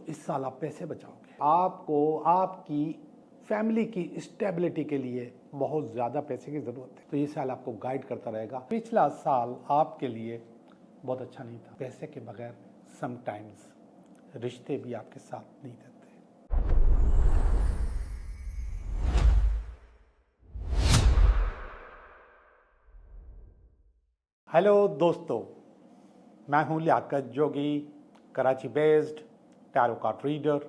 तो इस साल आप पैसे बचाओगे। आपको आपकी फैमिली की स्टेबिलिटी के लिए बहुत ज़्यादा पैसे की ज़रूरत है, तो ये साल आपको गाइड करता रहेगा। पिछला साल आपके लिए बहुत अच्छा नहीं था। पैसे के बगैर समटाइम्स रिश्ते भी आपके साथ नहीं देते। हेलो दोस्तों, मैं हूं Liyaqat Jogi, Karachi based tarot card reader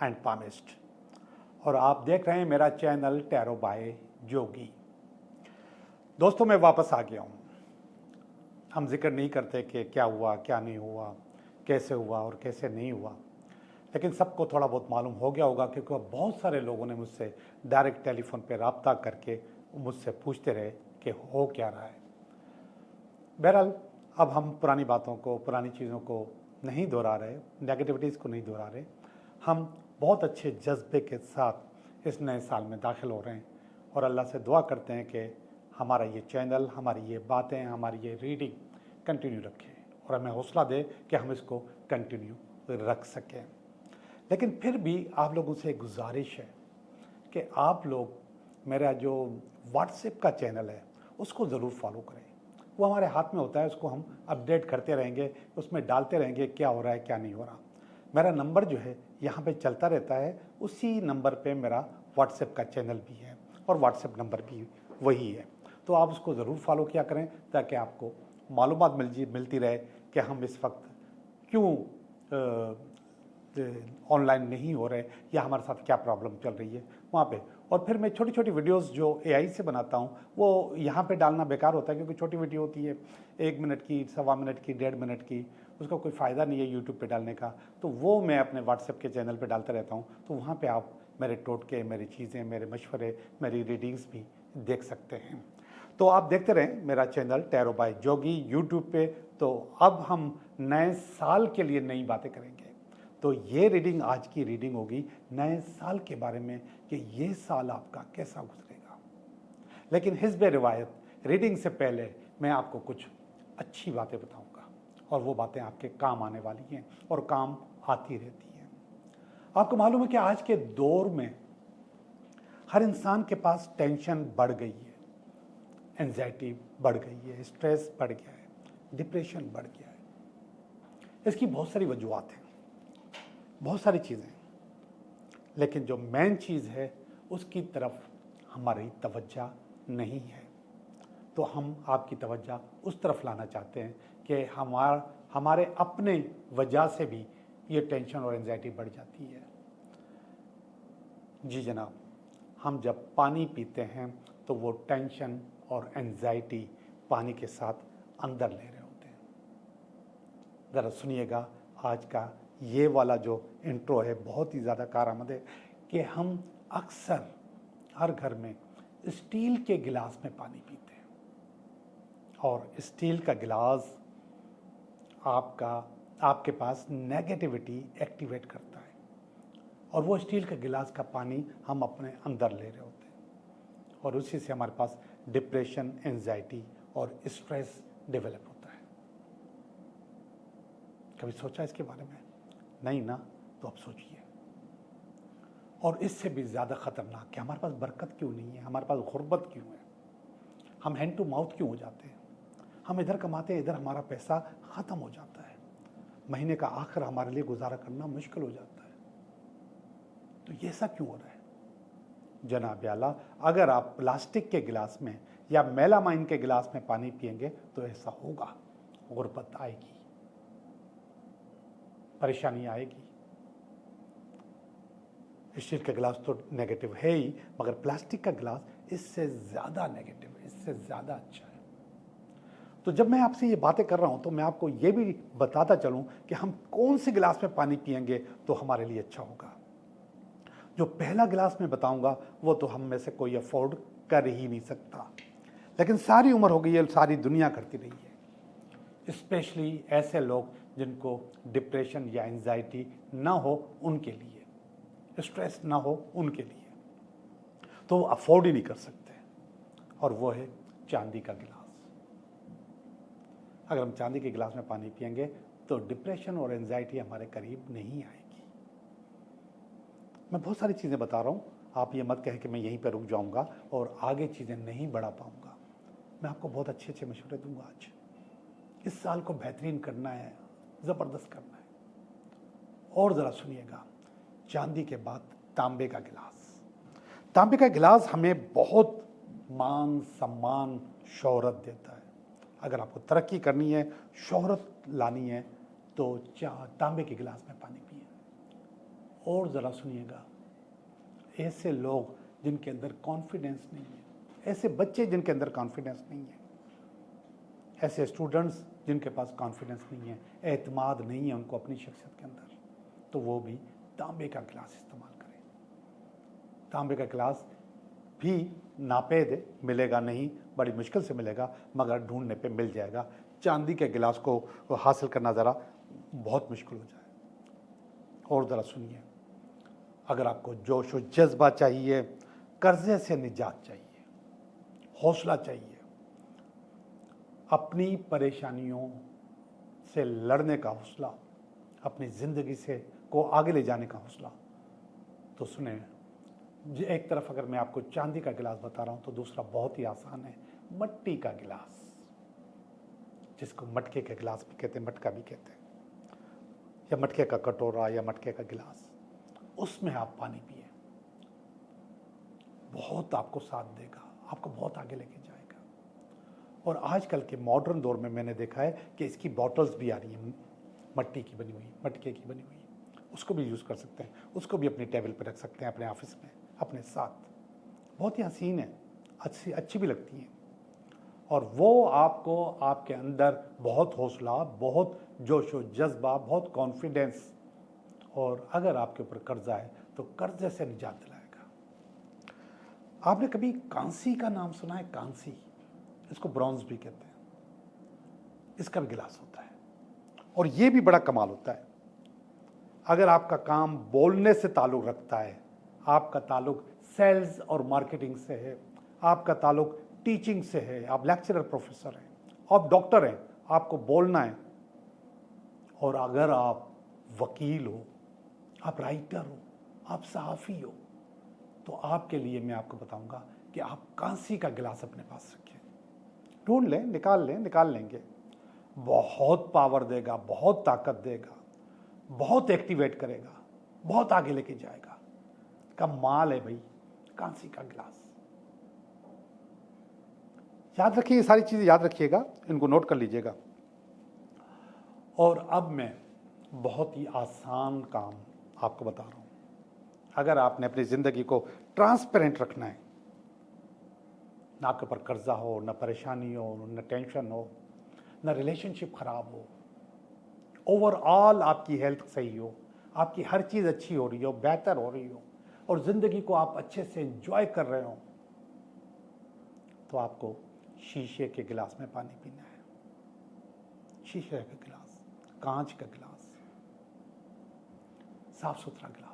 and palmist, और आप देख रहे हैं मेरा चैनल टैरो बाय जोगी। दोस्तों, मैं वापस आ गया हूं। हम जिक्र नहीं करते कि क्या हुआ, क्या नहीं हुआ, कैसे हुआ और कैसे नहीं हुआ, लेकिन सबको थोड़ा बहुत मालूम हो गया होगा, क्योंकि बहुत सारे लोगों ने मुझसे डायरेक्ट टेलीफोन पे रब्ता करके मुझसे पूछते रहे कि हो क्या रहा है। बहरहाल, अब हम पुरानी बातों को, पुरानी चीज़ों को नहीं दोहरा रहे, नेगेटिविटीज़ को नहीं दोहरा रहे। हम बहुत अच्छे जज्बे के साथ इस नए साल में दाखिल हो रहे हैं और अल्लाह से दुआ करते हैं कि हमारा ये चैनल, हमारी ये बातें, हमारी ये रीडिंग कंटिन्यू रखें और हमें हौसला दे कि हम इसको कंटिन्यू रख सकें। लेकिन फिर भी आप लोगों से गुजारिश है कि आप लोग मेरा जो व्हाट्सएप का चैनल है उसको ज़रूर फॉलो करें। वो हमारे हाथ में होता है, उसको हम अपडेट करते रहेंगे, उसमें डालते रहेंगे क्या हो रहा है क्या नहीं हो रहा। मेरा नंबर जो है यहाँ पे चलता रहता है, उसी नंबर पे मेरा व्हाट्सएप का चैनल भी है और व्हाट्सएप नंबर भी वही है। तो आप उसको ज़रूर फॉलो किया करें ताकि आपको मालूमात मिलती रहे कि हम इस वक्त क्यों ऑनलाइन नहीं हो रहे या हमारे साथ क्या प्रॉब्लम चल रही है वहाँ पे। और फिर मैं छोटी छोटी वीडियोस जो एआई से बनाता हूँ वो यहाँ पे डालना बेकार होता है, क्योंकि छोटी वीडियो होती है 1 मिनट की, 1.25 मिनट की, 1.5 मिनट की, उसका कोई फ़ायदा नहीं है यूट्यूब पे डालने का। तो वो मैं अपने व्हाट्सएप के चैनल पे डालता रहता हूँ, तो वहाँ पे आप मेरे टोटके, मेरी चीज़ें, मेरे मशवरे, मेरी रीडिंग्स भी देख सकते हैं। तो आप देखते रहें मेरा चैनल टैरो बाय जोगी यूट्यूब पे। तो अब हम नए साल के लिए नई बातें करेंगे। तो ये रीडिंग, आज की रीडिंग होगी नए साल के बारे में कि ये साल आपका कैसा गुजरेगा। लेकिन हिस्बे रिवायत रीडिंग से पहले मैं आपको कुछ अच्छी बातें बताऊंगा और वो बातें आपके काम आने वाली हैं और काम आती रहती हैं। आपको मालूम है कि आज के दौर में हर इंसान के पास टेंशन बढ़ गई है, एंजाइटी बढ़ गई है, स्ट्रेस बढ़ गया है, डिप्रेशन बढ़ गया है। इसकी बहुत सारी वजूहत हैं, बहुत सारी चीज़ें, लेकिन जो मेन चीज़ है उसकी तरफ हमारी तवज्जो नहीं है। तो हम आपकी तवज्जो उस तरफ लाना चाहते हैं कि हमारे अपने वजह से भी ये टेंशन और एंजाइटी बढ़ जाती है। जी जनाब, हम जब पानी पीते हैं तो वो टेंशन और एंजाइटी पानी के साथ अंदर ले रहे होते हैं। ज़रा सुनिएगा, आज का ये वाला जो इंट्रो है बहुत ही ज़्यादा कारआमद है कि हम अक्सर हर घर में स्टील के गिलास में पानी पीते हैं और स्टील का गिलास आपके पास नेगेटिविटी एक्टिवेट करता है और वो स्टील का गिलास का पानी हम अपने अंदर ले रहे होते हैं और उसी से हमारे पास डिप्रेशन, एंजाइटी और स्ट्रेस डेवलप होता है। कभी सोचा इसके बारे में? नहीं ना? तो अब सोचिए। और इससे भी ज़्यादा ख़तरनाक कि हमारे पास बरकत क्यों नहीं है, हमारे पास गुर्बत क्यों है, हम हैंड टू माउथ क्यों हो जाते हैं। हम इधर कमाते हैं, इधर हमारा पैसा ख़त्म हो जाता है, महीने का आखिर हमारे लिए गुजारा करना मुश्किल हो जाता है। तो ये ऐसा क्यों हो रहा है? जनाब आला, अगर आप प्लास्टिक के गिलास में या मेलामाइन के गिलास में पानी पिएंगे तो ऐसा होगा, गुर्बत आएगी, परेशानी आएगी। स्टील का गिलास तो नेगेटिव है ही, मगर प्लास्टिक का गिलास इससे ज़्यादा नेगेटिव है, इससे ज़्यादा अच्छा है। तो जब मैं आपसे ये बातें कर रहा हूँ तो मैं आपको ये भी बताता चलूँ कि हम कौन से गिलास में पानी पिएंगे तो हमारे लिए अच्छा होगा। जो पहला गिलास मैं बताऊँगा वो तो हम में से कोई अफोर्ड कर ही नहीं सकता, लेकिन सारी उम्र हो गई है, सारी दुनिया करती रही है। स्पेशली ऐसे लोग जिनको डिप्रेशन या एंजाइटी ना हो उनके लिए, स्ट्रेस ना हो उनके लिए, तो वो अफोर्ड ही नहीं कर सकते, और वो है चांदी का गिलास। अगर हम चांदी के गिलास में पानी पिएंगे तो डिप्रेशन और एंजाइटी हमारे करीब नहीं आएगी। मैं बहुत सारी चीज़ें बता रहा हूँ, आप ये मत कहें कि मैं यहीं पर रुक जाऊँगा और आगे चीज़ें नहीं बढ़ा पाऊँगा। मैं आपको बहुत अच्छे अच्छे मशवरे दूंगा। आज इस साल को बेहतरीन करना है, ज़बरदस्त करना है। और ज़रा सुनिएगा, चांदी के बाद तांबे का गिलास। तांबे का गिलास हमें बहुत मान सम्मान शोहरत देता है। अगर आपको तरक्की करनी है, शोहरत लानी है, तो तांबे के गिलास में पानी पिए। और ज़रा सुनिएगा, ऐसे लोग जिनके अंदर कॉन्फिडेंस नहीं है, ऐसे बच्चे जिनके अंदर कॉन्फिडेंस नहीं है, ऐसे स्टूडेंट्स जिनके पास कॉन्फिडेंस नहीं है, एतमाद नहीं है उनको अपनी शख्सियत के अंदर, तो वो भी तांबे का गिलास इस्तेमाल करें। तांबे का गिलास भी नापेद मिलेगा नहीं, बड़ी मुश्किल से मिलेगा, मगर ढूंढने पे मिल जाएगा। चांदी के गिलास को हासिल करना ज़रा बहुत मुश्किल हो जाए। और ज़रा सुनिए, अगर आपको जोश व जज्बा चाहिए, कर्जे से निजात चाहिए, हौसला चाहिए, अपनी परेशानियों से लड़ने का हौसला, अपनी ज़िंदगी से को आगे ले जाने का हौसला, तो सुने, एक तरफ अगर मैं आपको चांदी का गिलास बता रहा हूं, तो दूसरा बहुत ही आसान है, मट्टी का गिलास, जिसको मटके के गिलास भी कहते हैं, मटका भी कहते हैं, या मटके का कटोरा या मटके का गिलास। उसमें आप पानी पिए, बहुत आपको साथ देगा, आपको बहुत आगे लेके जाएगा। और आजकल के मॉडर्न दौर में मैंने देखा है कि इसकी बॉटल्स भी आ रही हैं, मट्टी की बनी हुई, मटके की बनी हुई, उसको भी यूज़ कर सकते हैं, उसको भी अपनी टेबल पर रख सकते हैं, अपने ऑफिस में अपने साथ। बहुत ही हसीन है, अच्छी भी लगती हैं, और वो आपको आपके अंदर बहुत हौसला, बहुत जोश व जज्बा, बहुत कॉन्फिडेंस, और अगर आपके ऊपर कर्जा है तो कर्जे से निजात दिलाएगा। आपने कभी कांसी का नाम सुना है? कांसी, इसको ब्रॉन्ज भी कहते हैं, इसका भी गिलास होता है, और ये भी बड़ा कमाल होता है। अगर आपका काम बोलने से ताल्लुक़ रखता है, आपका ताल्लुक़ सेल्स और मार्केटिंग से है, आपका ताल्लुक़ टीचिंग से है, आप लेक्चरर प्रोफेसर हैं, आप डॉक्टर हैं, आपको बोलना है, और अगर आप वकील हो, आप राइटर हो, आप सहाफ़ी हो, तो आपके लिए मैं आपको बताऊंगा कि आप कांसी का गिलास अपने पास रखें। ढूंढ लें, निकाल लेंगे, बहुत पावर देगा, बहुत ताकत देगा, बहुत एक्टिवेट करेगा, बहुत आगे लेके जाएगा। कमाल है भाई, कांसी का गिलास। याद रखिए, ये सारी चीज़ें याद रखिएगा, इनको नोट कर लीजिएगा। और अब मैं बहुत ही आसान काम आपको बता रहा हूँ। अगर आपने अपनी ज़िंदगी को ट्रांसपेरेंट रखना है, ना आपके ऊपर कर्जा हो, ना परेशानी हो, ना टेंशन हो, ना रिलेशनशिप खराब हो, ओवरऑल आपकी हेल्थ सही हो, आपकी हर चीज़ अच्छी हो रही हो, बेहतर हो रही हो, और ज़िंदगी को आप अच्छे से एंजॉय कर रहे हो, तो आपको शीशे के गिलास में पानी पीना है। शीशे का गिलास, कांच का गिलास, साफ सुथरा गिलास।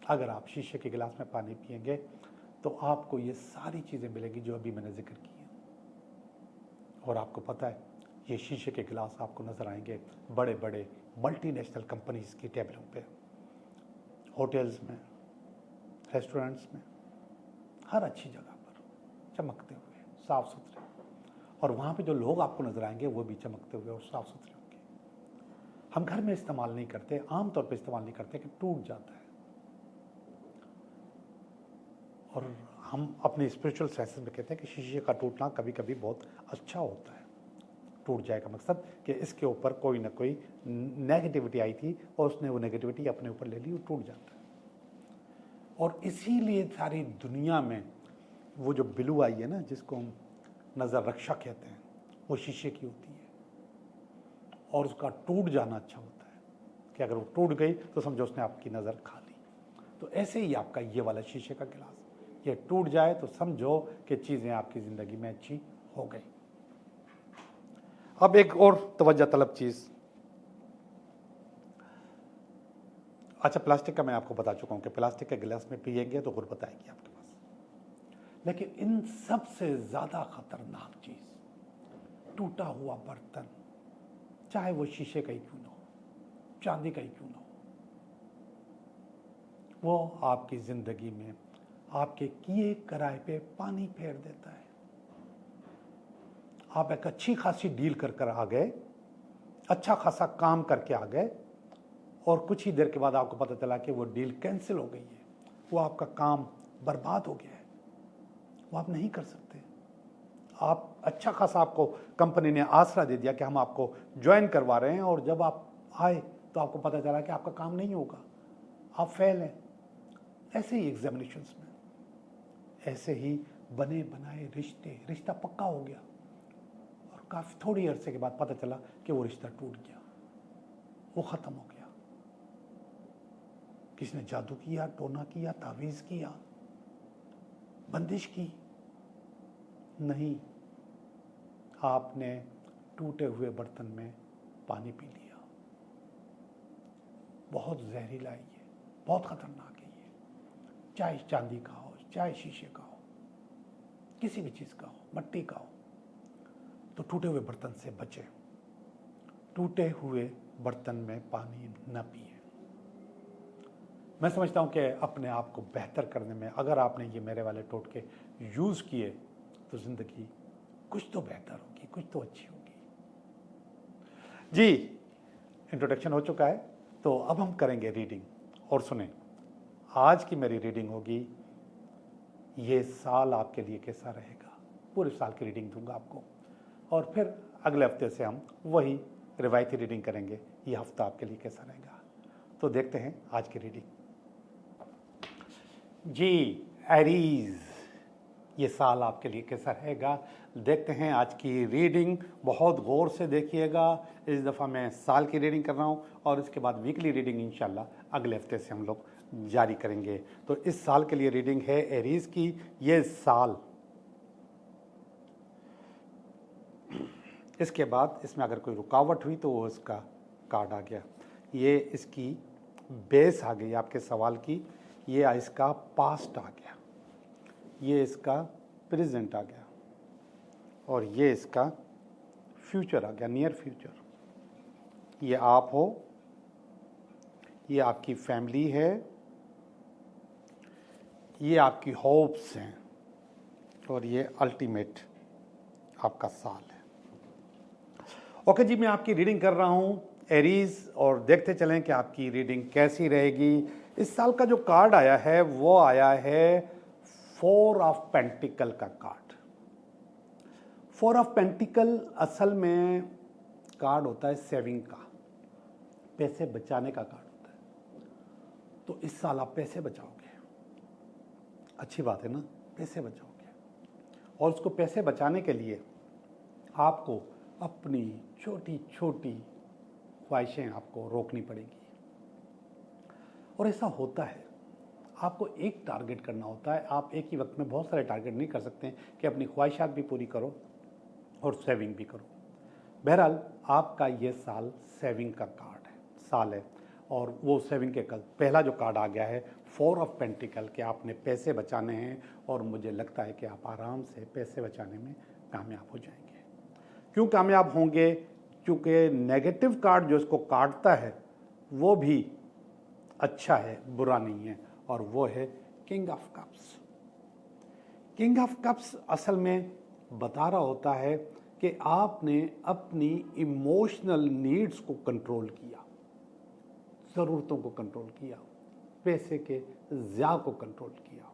अगर आप शीशे के गिलास में पानी पिएंगे तो आपको ये सारी चीज़ें मिलेंगी जो अभी मैंने जिक्र की हैं। और आपको पता है, ये शीशे के गिलास आपको नज़र आएंगे बड़े बड़े मल्टीनेशनल कंपनीज़ की टेबलों पे, होटल्स में, रेस्टोरेंट्स में, हर अच्छी जगह पर चमकते हुए, साफ़ सुथरे। और वहाँ पे जो लोग आपको नज़र आएंगे वो भी चमकते हुए और साफ़ सुथरे होंगे। हम घर में इस्तेमाल नहीं करते, आमतौर पे इस्तेमाल नहीं करते कि टूट जाता है। और हम अपने स्पिरिचुअल साइंस में कहते हैं कि शीशे का टूटना कभी कभी बहुत अच्छा होता है। टूट जाए का मकसद कि इसके ऊपर कोई ना कोई नेगेटिविटी आई थी और उसने वो नेगेटिविटी अपने ऊपर ले ली, वो टूट जाता है। और इसीलिए सारी दुनिया में वो जो बिलू आई है ना, जिसको हम नज़र रक्षा कहते हैं, वो शीशे की होती है, और उसका टूट जाना अच्छा होता है कि अगर वो टूट गई तो समझो उसने आपकी नज़र खा ली। तो ऐसे ही आपका ये वाला शीशे का गिलास, ये टूट जाए तो समझो कि चीज़ें आपकी ज़िंदगी में अच्छी हो गई। अब एक और तवज्जो तलब चीज़, अच्छा प्लास्टिक का मैं आपको बता चुका हूँ कि प्लास्टिक के गिलास में पिएंगे तो गुर्बत आएगी आपके पास। लेकिन इन सब से ज़्यादा खतरनाक चीज़, टूटा हुआ बर्तन, चाहे वो शीशे का ही क्यों ना हो, चांदी का ही क्यों ना हो, वो आपकी ज़िंदगी में आपके किए कराए पे पानी फेर देता है। आप एक अच्छी खासी डील कर आ गए, अच्छा खासा काम करके आ गए, और कुछ ही देर के बाद आपको पता चला कि वो डील कैंसिल हो गई है, वो आपका काम बर्बाद हो गया है, वो आप नहीं कर सकते। आप अच्छा खासा, आपको कंपनी ने आसरा दे दिया कि हम आपको ज्वाइन करवा रहे हैं, और जब आप आए तो आपको पता चला कि आपका काम नहीं होगा, आप फेल हैं। ऐसे ही एग्जामिनेशंस में, ऐसे ही बने बनाए रिश्ता पक्का हो गया, और काफ़ी थोड़ी अरसे के बाद पता चला कि वो रिश्ता टूट गया, वो ख़त्म हो गया। किसने जादू किया, टोना किया, तावीज़ किया, बंदिश की? नहीं, आपने टूटे हुए बर्तन में पानी पी लिया। बहुत जहरीला है ये, बहुत खतरनाक है ये। चाहे चांदी का हो, चाहे शीशे का हो, किसी भी चीज़ का हो, मट्टी का हो, तो टूटे हुए बर्तन से बचें। टूटे हुए बर्तन में पानी न पिए। मैं समझता हूँ कि अपने आप को बेहतर करने में अगर आपने ये मेरे वाले टोटके यूज़ किए तो ज़िंदगी कुछ तो बेहतर होगी, कुछ तो अच्छी होगी। जी, इंट्रोडक्शन हो चुका है, तो अब हम करेंगे रीडिंग। और सुने, आज की मेरी रीडिंग होगी, ये साल आपके लिए कैसा रहेगा। पूरे साल की रीडिंग दूंगा आपको, और फिर अगले हफ्ते से हम वही रिवायती रीडिंग करेंगे, ये हफ्ता आपके लिए कैसा रहेगा। तो देखते हैं आज की रीडिंग। जी, एरीज, ये साल आपके लिए कैसा रहेगा, देखते हैं आज की रीडिंग। बहुत गौर से देखिएगा, इस दफ़ा मैं साल की रीडिंग कर रहा हूँ, और इसके बाद वीकली रीडिंग इंशाल्लाह अगले हफ्ते से हम लोग जारी करेंगे। तो इस साल के लिए रीडिंग है एरीज की। ये साल, इसके बाद इसमें अगर कोई रुकावट हुई तो वो इसका कार्ड आ गया, ये इसकी बेस आ गई आपके सवाल की, ये इसका पास्ट आ गया, ये इसका प्रेजेंट आ गया, और ये इसका फ्यूचर आ गया, नियर फ्यूचर। ये आप हो, ये आपकी फैमिली है, ये आपकी होप्स हैं, और ये अल्टीमेट आपका साल है। ओके जी, मैं आपकी रीडिंग कर रहा हूँ एरीज, और देखते चलें कि आपकी रीडिंग कैसी रहेगी। इस साल का जो कार्ड आया है वो आया है 4 ऑफ पेंटिकल का कार्ड। 4 ऑफ पेंटिकल असल में कार्ड होता है सेविंग का, पैसे बचाने का कार्ड होता है। तो इस साल आप पैसे बचाओगे, अच्छी बात है ना, पैसे बचाओगे, और उसको पैसे बचाने के लिए आपको अपनी छोटी छोटी ख्वाहिशें आपको रोकनी पड़ेगी। और ऐसा होता है, आपको एक टारगेट करना होता है। आप एक ही वक्त में बहुत सारे टारगेट नहीं कर सकते कि अपनी ख्वाहिशात भी पूरी करो और सेविंग भी करो। बहरहाल आपका ये साल सेविंग का कार्ड है, साल है, और वो सेविंग के कल पहला जो कार्ड आ गया है 4 ऑफ पेंटिकल, कि आपने पैसे बचाने हैं, और मुझे लगता है कि आप आराम से पैसे बचाने में कामयाब हो जाएंगे। क्यों कामयाब होंगे? क्योंकि नेगेटिव कार्ड जो इसको काटता है वो भी अच्छा है, बुरा नहीं है, और वो है king of cups. King of cups असल में बता रहा होता है कि आपने अपनी इमोशनल नीड्स को कंट्रोल किया, ज़रूरतों को कंट्रोल किया, पैसे के ज़्या को कंट्रोल किया।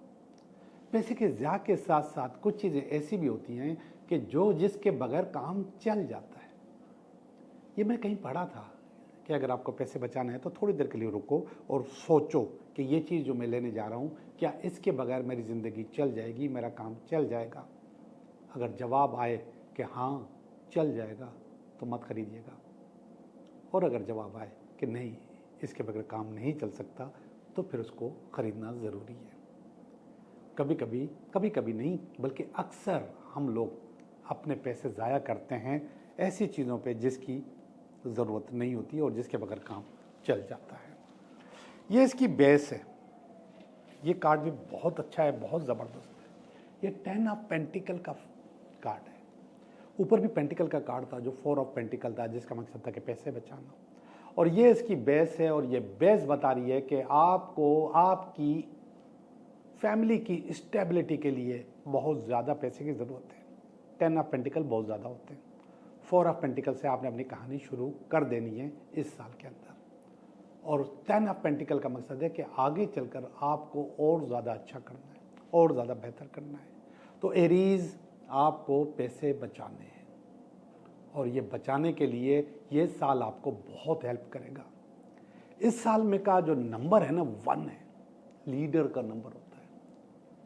पैसे के ज़्या के साथ साथ कुछ चीज़ें ऐसी भी होती हैं कि जो जिसके बगैर काम चल जाता है। ये मैं कहीं पढ़ा था कि अगर आपको पैसे बचाना है तो थोड़ी देर के लिए रुको और सोचो कि ये चीज़ जो मैं लेने जा रहा हूँ, क्या इसके बगैर मेरी ज़िंदगी चल जाएगी, मेरा काम चल जाएगा। अगर जवाब आए कि हाँ चल जाएगा तो मत खरीदिएगा, और अगर जवाब आए कि नहीं इसके बगैर काम नहीं चल सकता तो फिर उसको ख़रीदना ज़रूरी है। कभी कभी नहीं बल्कि अक्सर हम लोग अपने पैसे ज़ाया करते हैं ऐसी चीज़ों पे जिसकी ज़रूरत नहीं होती और जिसके बगैर काम चल जाता है। ये इसकी बेस है। ये कार्ड भी बहुत अच्छा है, बहुत ज़बरदस्त है। ये 10 ऑफ पेंटिकल का कार्ड है। ऊपर भी पेंटिकल का कार्ड था जो 4 ऑफ पेंटिकल था, जिसका मकसद था कि पैसे बचाना। और ये इसकी बेस है, और ये बेस बता रही है कि आपको आपकी फैमिली की स्टेबिलिटी के लिए बहुत ज़्यादा पैसे की ज़रूरत है। 10 ऑफ पेंटिकल बहुत ज़्यादा होते हैं। 4 ऑफ पेंटिकल से आपने अपनी कहानी शुरू कर देनी है इस साल के अंदर, और 10 ऑफ पेंटिकल का मकसद है कि आगे चलकर आपको और ज़्यादा अच्छा करना है, और ज़्यादा बेहतर करना है। तो एरीज़, आपको पैसे बचाने हैं, और ये बचाने के लिए ये साल आपको बहुत हेल्प करेगा। इस साल में का जो नंबर है ना, 1 है। लीडर का नंबर होता है,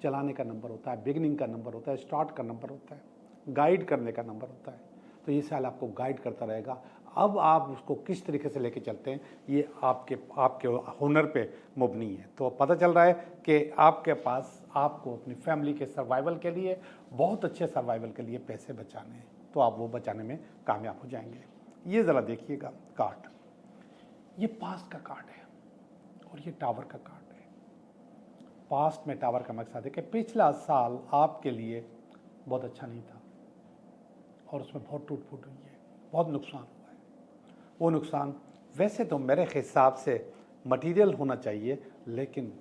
चलाने का नंबर होता है, बिगिनिंग का नंबर होता है, स्टार्ट का नंबर होता है, गाइड करने का नंबर होता है। तो ये साल आपको गाइड करता रहेगा। अब आप उसको किस तरीके से लेके चलते हैं, ये आपके हुनर पे मुबनी है। तो पता चल रहा है कि आपके पास आपको अपनी फैमिली के सर्वाइवल के लिए, बहुत अच्छे सर्वाइवल के लिए पैसे बचाने हैं, तो आप वो बचाने में कामयाब हो जाएंगे। ये ज़रा देखिएगा कार्ड, ये पास्ट का कार्ड है और ये टावर का कार्ड है। पास्ट में टावर का मकसद है कि पिछला साल आपके लिए बहुत अच्छा नहीं था, और उसमें बहुत टूट फूट हुई है, बहुत नुकसान हुआ है। वो नुकसान वैसे तो मेरे हिसाब से मटेरियल होना चाहिए, लेकिन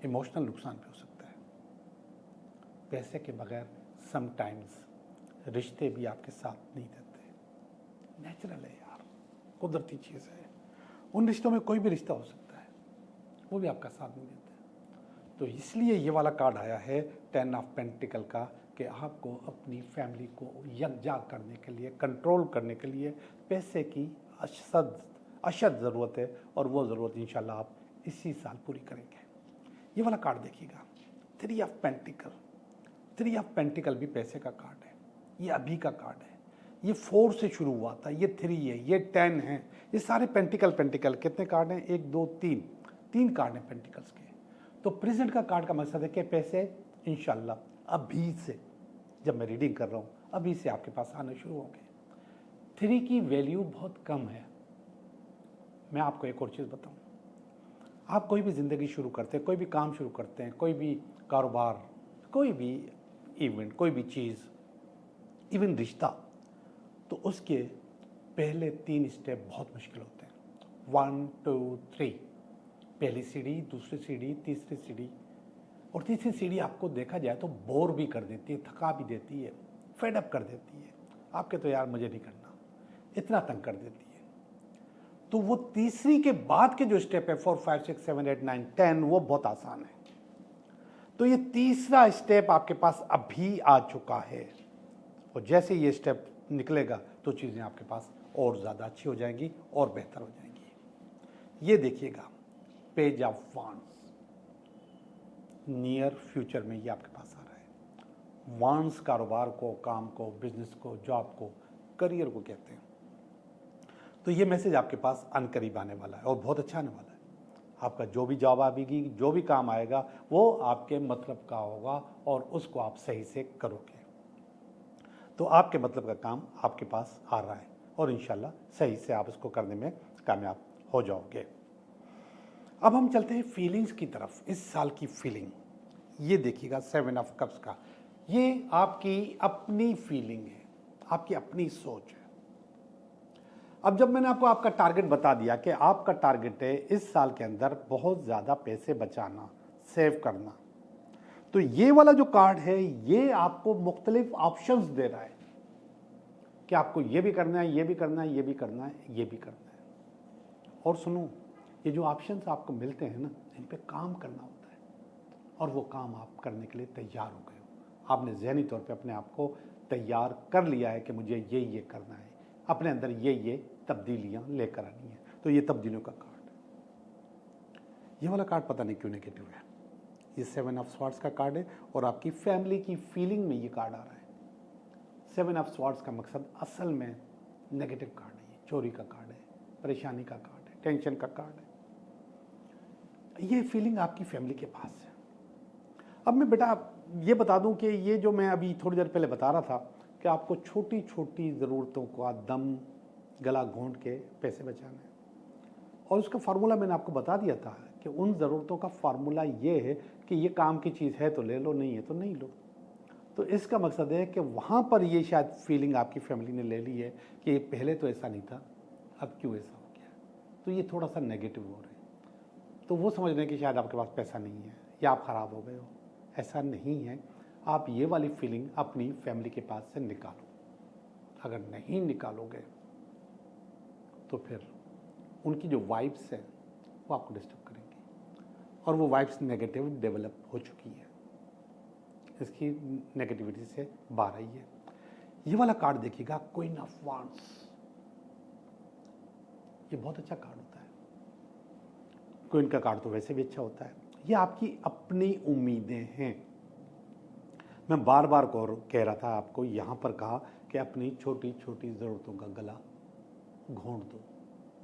इमोशनल नुकसान भी हो सकता है। पैसे के बगैर समटाइम्स रिश्ते भी आपके साथ नहीं देते। नेचुरल है यार, कुदरती चीज़ है। उन रिश्तों में कोई भी रिश्ता हो सकता है, वो भी आपका साथ नहीं देते। तो इसलिए ये वाला कार्ड आया है 10 ऑफ पेंटिकल का, कि आपको अपनी फैमिली को यकजा करने के लिए, कंट्रोल करने के लिए पैसे की अशद ज़रूरत है, और वो ज़रूरत इंशाल्लाह आप इसी साल पूरी करेंगे। ये वाला कार्ड देखिएगा, 3 ऑफ पेंटिकल। 3 ऑफ पेंटिकल भी पैसे का कार्ड है। ये अभी का कार्ड है। ये 4 से शुरू हुआ था, ये 3 है, ये 10 है। ये सारे पेंटिकल कितने कार्ड हैं? 1 2 3 कार्ड हैं पेंटिकल्स के। तो प्रेजेंट का कार्ड का मकसद है कि पैसे इंशाल्लाह अभी से, जब मैं रीडिंग कर रहा हूँ, अभी से आपके पास आने शुरू होंगे। 3 की वैल्यू बहुत कम है। मैं आपको एक और चीज़ बताऊँ, आप कोई भी ज़िंदगी शुरू करते हैं, कोई भी काम शुरू करते हैं, कोई भी कारोबार, कोई भी इवेंट, कोई भी चीज़, इवन रिश्ता, तो उसके पहले 3 स्टेप बहुत मुश्किल होते हैं। 1 2 3, पहली सीढ़ी, दूसरी सीढ़ी, तीसरी सीढ़ी, और तीसरी सीढ़ी आपको देखा जाए तो बोर भी कर देती है, थका भी देती है, फेड अप कर देती है। आपके तो यार मुझे नहीं करना, इतना तंग कर देती है। तो वो तीसरी के बाद के जो स्टेप है 4 5 6 7 8 9 10, वो बहुत आसान है। तो ये तीसरा स्टेप आपके पास अभी आ चुका है, और जैसे ये स्टेप निकलेगा तो चीज़ें आपके पास और ज़्यादा अच्छी हो जाएंगी और बेहतर हो जाएंगी। ये देखिएगा, page of wands, near future में ये आपके पास आ रहा है। वांड्स कारोबार को, काम को, बिजनेस को, जॉब को, करियर को कहते हैं। तो ये मैसेज आपके पास अनकरीब आने वाला है, और बहुत अच्छा आने वाला है। आपका जो भी जॉब आएगी, जो भी काम आएगा, वो आपके मतलब का होगा, और उसको आप सही से करोगे। तो आपके मतलब का काम आपके पास आ रहा है, और इंशाल्लाह सही से आप इसको करने में कामयाब हो जाओगे। अब हम चलते हैं फीलिंग्स की तरफ। इस साल की फीलिंग, ये देखिएगा 7 ऑफ कप्स का, ये आपकी अपनी फीलिंग है, आपकी अपनी सोच है। अब जब मैंने आपको आपका टारगेट बता दिया कि आपका टारगेट है इस साल के अंदर बहुत ज़्यादा पैसे बचाना, सेव करना, तो ये वाला जो कार्ड है ये आपको मुख्तलिफ ऑप्शंस दे रहा है कि आपको ये भी करना है, ये भी करना है, ये भी करना है, ये भी करना है। और सुनो, ये जो ऑप्शंस आपको मिलते हैं ना, इन पे काम करना होता है, और वो काम आप करने के लिए तैयार हो गए हो। आपने ज़हनी तौर पे अपने आप को तैयार कर लिया है कि मुझे ये करना है, अपने अंदर ये तब्दीलियाँ लेकर आनी है। तो ये तब्दीलियों का कार्ड है। ये वाला कार्ड पता नहीं क्यों नेगेटिव है। ये 7 ऑफ स्वॉर्ड्स का कार्ड है, और आपकी फैमिली की फीलिंग में ये कार्ड आ रहा है। 7 ऑफ स्वॉर्ड्स का मकसद असल में नेगेटिव कार्ड है, चोरी का कार्ड है, परेशानी का कार्ड है, टेंशन का कार्ड है। ये फीलिंग आपकी फैमिली के पास है। अब मैं बेटा ये बता दूं कि ये जो मैं अभी थोड़ी देर पहले बता रहा था कि आपको छोटी छोटी ज़रूरतों का दम गला घोंट के पैसे बचाना है, और उसका फार्मूला मैंने आपको बता दिया था कि उन ज़रूरतों का फार्मूला ये है कि ये काम की चीज़ है तो ले लो, नहीं है तो नहीं लो। तो इसका मकसद है कि वहाँ पर ये शायद फीलिंग आपकी फैमिली ने ले ली है कि पहले तो ऐसा नहीं था, अब क्यों ऐसा हो गया। तो ये थोड़ा सा नेगेटिव हो रहे हैं, तो वो समझ रहे हैं कि शायद आपके पास पैसा नहीं है या आप ख़राब हो गए हो। ऐसा नहीं है। आप ये वाली फीलिंग अपनी फैमिली के पास से निकालो। अगर नहीं निकालोगे तो फिर उनकी जो वाइब्स हैं वो आपको डिस्टर्ब करेंगी, और वो वाइब्स नेगेटिव डेवलप हो चुकी है, इसकी नेगेटिविटी से बाहर आई है। ये वाला कार्ड देखिएगा, क्वीन ऑफ वांड्स, ये बहुत अच्छा कार्ड होता है। क्वीन का कार्ड तो वैसे भी अच्छा होता है। ये आपकी अपनी उम्मीदें हैं। मैं बार बार कह रहा था आपको, यहाँ पर कहा कि अपनी छोटी छोटी ज़रूरतों का गला घोंट दो,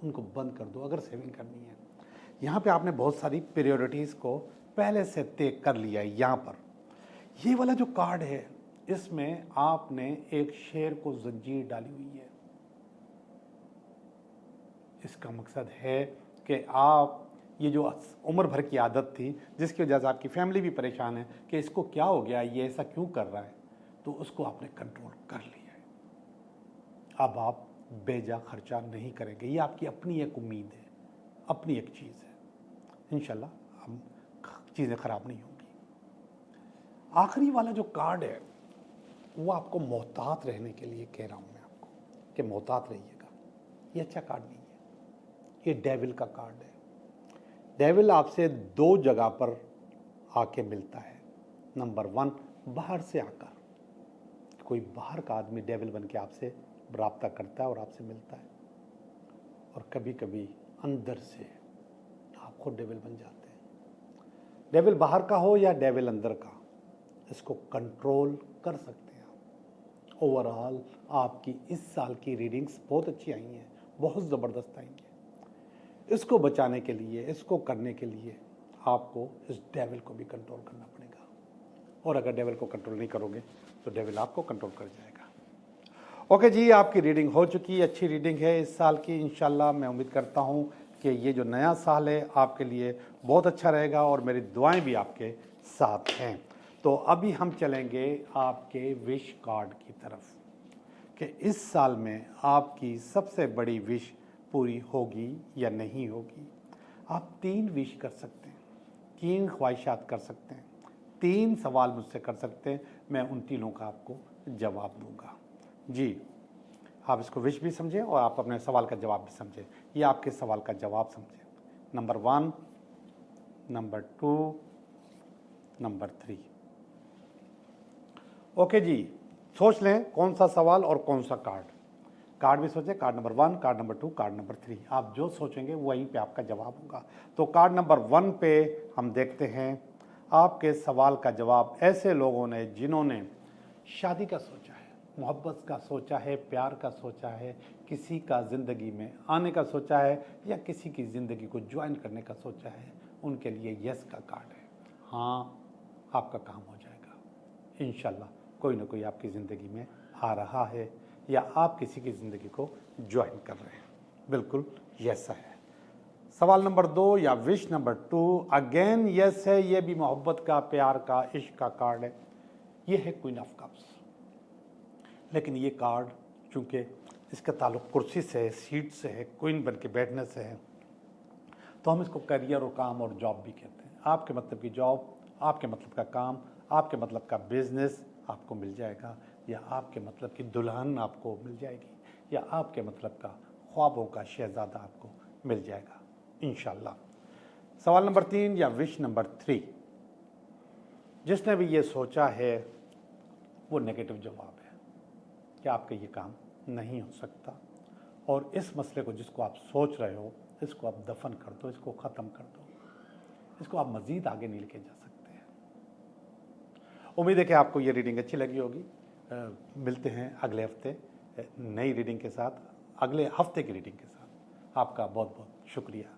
उनको बंद कर दो अगर सेविंग करनी है। यहाँ पे आपने बहुत सारी प्रायोरिटीज़ को पहले से तय कर लिया है। यहाँ पर ये वाला जो कार्ड है, इसमें आपने एक शेर को जंजीर डाली हुई है। इसका मकसद है कि आप ये जो उम्र भर की आदत थी, जिसकी वजह से आपकी फैमिली भी परेशान है कि इसको क्या हो गया, ये ऐसा क्यों कर रहा है, तो उसको आपने कंट्रोल कर लिया है। अब आप बेजा खर्चा नहीं करेंगे। ये आपकी अपनी एक उम्मीद है, अपनी एक चीज़ है। इंशाल्लाह हम चीज़ें ख़राब नहीं होंगी। आखिरी वाला जो कार्ड है वो आपको मोहतात रहने के लिए कह रहा हूँ मैं आपको कि मोहतात रहिएगा। ये अच्छा कार्ड नहीं है, ये डेविल का कार्ड है। डेविल आपसे दो जगह पर आके मिलता है। नंबर 1, बाहर से आकर कोई बाहर का आदमी डेविल बन के आपसे राब्ता करता है और आपसे मिलता है, और कभी कभी अंदर से आप खुद डेविल बन जाते हैं। डेविल बाहर का हो या डेविल अंदर का, इसको कंट्रोल कर सकते हैं आप। ओवरऑल आपकी इस साल की रीडिंग्स बहुत अच्छी आई हैं, बहुत ज़बरदस्त आई हैं। इसको बचाने के लिए, इसको करने के लिए आपको इस डेविल को भी कंट्रोल करना पड़ेगा, और अगर डेविल को कंट्रोल नहीं करोगे तो डेविल आपको कंट्रोल कर जाएगा। ओके जी, आपकी रीडिंग हो चुकी है, अच्छी रीडिंग है इस साल की। इंशाल्लाह मैं उम्मीद करता हूँ कि ये जो नया साल है आपके लिए बहुत अच्छा रहेगा, और मेरी दुआएं भी आपके साथ हैं। तो अभी हम चलेंगे आपके विश कार्ड की तरफ कि इस साल में आपकी सबसे बड़ी विश पूरी होगी या नहीं होगी। आप 3 विश कर सकते हैं, 3 ख्वाहिशात कर सकते हैं, 3 सवाल मुझसे कर सकते हैं। मैं उन तीनों का आपको जवाब दूंगा। जी, आप इसको विश भी समझें और आप अपने सवाल का जवाब भी समझें। ये आपके सवाल का जवाब समझें। Number 1, number 2, number 3। ओके जी, सोच लें कौन सा सवाल और कौन सा कार्ड भी सोचें। Card number 1, card number 2, card number 3। आप जो सोचेंगे वहीं पे आपका जवाब होगा। तो कार्ड नंबर 1 पे हम देखते हैं आपके सवाल का जवाब। ऐसे लोगों ने जिन्होंने शादी का सोचा है, मोहब्बत का सोचा है, प्यार का सोचा है, किसी का ज़िंदगी में आने का सोचा है, या किसी की ज़िंदगी को ज्वाइन करने का सोचा है, उनके लिए यस का कार्ड है। हाँ, आपका काम हो जाएगा इंशाल्लाह। कोई ना कोई आपकी ज़िंदगी में आ रहा है, या आप किसी की ज़िंदगी को ज्वाइन कर रहे हैं। बिल्कुल यस है। सवाल नंबर 2 या विश नंबर 2, अगेन यस है। ये भी मोहब्बत का, प्यार का, इश्क का कार्ड है। ये है क्वीन ऑफ कप्स। लेकिन ये कार्ड चूँकि इसका ताल्लुक कुर्सी से है, सीट से है, क्वीन बन के बैठने से है, तो हम इसको करियर और काम और जॉब भी कहते हैं। आपके मतलब की जॉब, आपके मतलब का काम, आपके मतलब का बिजनेस आपको मिल जाएगा, या आपके मतलब की दुल्हन आपको मिल जाएगी, या आपके मतलब का ख्वाबों का शहजादा आपको मिल जाएगा इंशाल्लाह। सवाल नंबर 3 या विश नंबर 3, जिसने भी ये सोचा है वो नेगेटिव जवाब है कि आपका ये काम नहीं हो सकता, और इस मसले को जिसको आप सोच रहे हो, इसको आप दफन कर दो, इसको ख़त्म कर दो, इसको आप मज़ीद आगे नहीं लेके जा सकते हैं। उम्मीद है कि आपको ये रीडिंग अच्छी लगी होगी। मिलते हैं अगले हफ्ते नई रीडिंग के साथ, अगले हफ्ते की रीडिंग के साथ। आपका बहुत बहुत शुक्रिया।